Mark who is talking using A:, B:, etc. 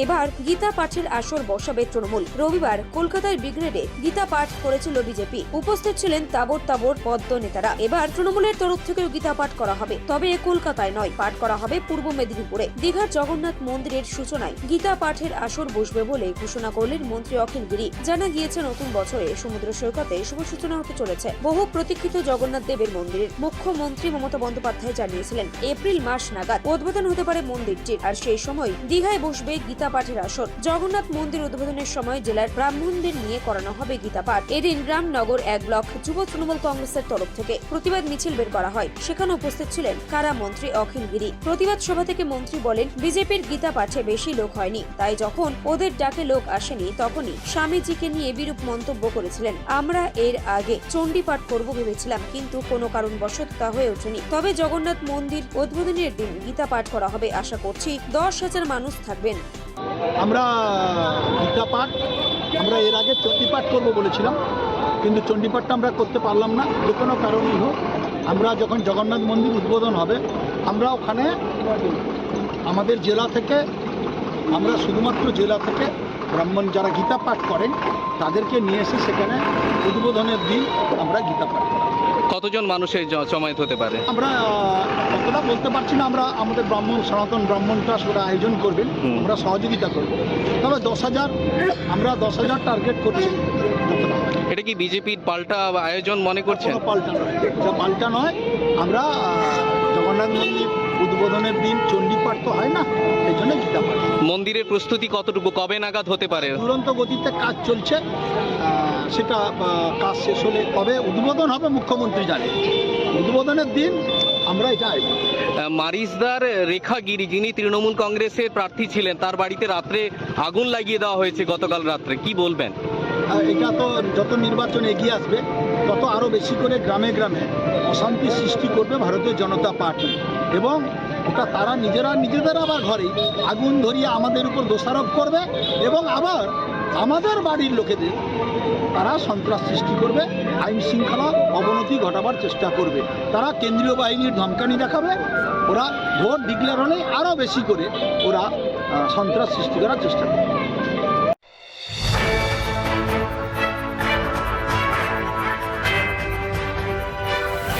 A: এবার গীতা পাঠের আসর বসাবে তৃণমূল। রবিবার কলকাতায় ব্রিগেডে গীতা পাঠ করেছিল বিজেপি। উপস্থিত ছিলেন তাবর তাবর পদ্ম নেতারা। এবার তৃণমূলের তরফ থেকেও গীতা পাঠ করা হবে, তবে কলকাতায় নয়, পাঠ করা হবে পূর্ব মেদিনীপুরে। দীঘার জগন্নাথ মন্দিরের সূচনায় গীতা পাঠের আসর বসবে বলে ঘোষণা করলেন মন্ত্রী অখিল গিরি। জানা গিয়েছে নতুন বছরে সমুদ্র সৈকতে শুভ সূচনা হতে চলেছে বহু প্রতীক্ষিত জগন্নাথ দেবের মন্দিরের। মুখ্যমন্ত্রী মমতা বন্দ্যোপাধ্যায় জানিয়েছিলেন এপ্রিল মাস নাগাদ উদ্বোধন হতে পারে মন্দিরটির, আর সেই সময় দীঘায় বসবে গীতা পাঠের আসর। জগন্নাথ মন্দির উদ্বোধনের সময় জেলার ব্রাহ্মণদের নিয়ে করানো হবে গীতা পাঠ। এদিন রামনগর 1 ব্লক যুব তৃণমূল কংগ্রেসের তরফ থেকে প্রতিবাদ মিছিল বের করা হয়। সেখানে উপস্থিত ছিলেন কারা মন্ত্রী অখিল গিরি। প্রতিবাদ সভা থেকে মন্ত্রী বলেন, বিজেপির গীতা পাঠে বেশি লোক হয়নি, তাই যখন ওদের ডাকে লোক আসেনি তখনই স্বামীজিকে নিয়ে বিরূপ মন্তব্য করেছিলেন। আমরা এর আগে চণ্ডী পাঠ করবো ভেবেছিলাম, কিন্তু কোনো কারণবশত তা হয়ে ওঠেনি। তবে জগন্নাথ মন্দির উদ্বোধনের দিন গীতা পাঠ করা হবে। আশা করছি 10,000 মানুষ থাকবেন।
B: আমরা গীতা পাঠ আমরা এর আগে চণ্ডী পাঠ করবো বলেছিলাম, কিন্তু চণ্ডী পাঠটা আমরা করতে পারলাম না, যে কোনো কারণেই হোক। আমরা যখন জগন্নাথ মন্দির উদ্বোধন হবে, আমরা ওখানে আমাদের জেলা থেকে, আমরা শুধুমাত্র জেলা থেকে ব্রাহ্মণ যারা গীতা পাঠ করেন তাদেরকে নিয়ে এসে সেখানে উদ্বোধনের দিন আমরা গীতা পাঠ করাবো।
C: কতজন মানুষের জমায়েত হতে পারে
B: আমরা কতটা বলতে পারছি না। আমরা আমাদের ব্রাহ্মণ সনাতন ব্রাহ্মণটা সেটা আয়োজন করবেন, আমরা সহযোগিতা করব। তবে 10,000 আমরা 10,000 টার্গেট করছি।
C: এটা কি বিজেপির পাল্টা আয়োজন মনে করছেন?
B: পাল্টা নয়, এটা পাল্টা নয়। আমরা জগন্নাথ মন্দির উদ্বোধনের দিন চণ্ডী পাঠ তো হয় না, এই জন্য গীতা পাঠ।
C: মন্দিরের প্রস্তুতি কতটুকু, কবে নাগাদ হতে পারে?
B: দুরন্ত গতিতে কাজ চলছে, সেটা কাজ শেষ হলে কবে উদ্বোধন হবে মুখ্যমন্ত্রী জানেন। উদ্বোধনের দিন আমরা এটা আয়োজন।
C: মারিসদার রেখা গিরি, যিনি তৃণমূল কংগ্রেসের প্রার্থী ছিলেন, তার বাড়িতে রাত্রে আগুন লাগিয়ে দেওয়া হয়েছে গতকাল রাত্রে, কি বলবেন?
B: এটা তো যত নির্বাচন এগিয়ে আসবে তত আরও বেশি করে গ্রামে গ্রামে অশান্তি সৃষ্টি করবে ভারতীয় জনতা পার্টি, এবং ওটা তারা নিজেদের আবার ঘরেই আগুন ধরিয়ে আমাদের উপর দোষারোপ করবে, এবং আবার আমাদের বাড়ির লোকেদের তারা সন্ত্রাস সৃষ্টি করবে, আইন শৃঙ্খলা অবনতি ঘটাবার চেষ্টা করবে। তারা কেন্দ্রীয় বাহিনীর ধমকানি দেখাবে, ওরা ভোট ডিক্লেয়ার হলে আরও বেশি করে ওরা সন্ত্রাস সৃষ্টি করার চেষ্টা করবে।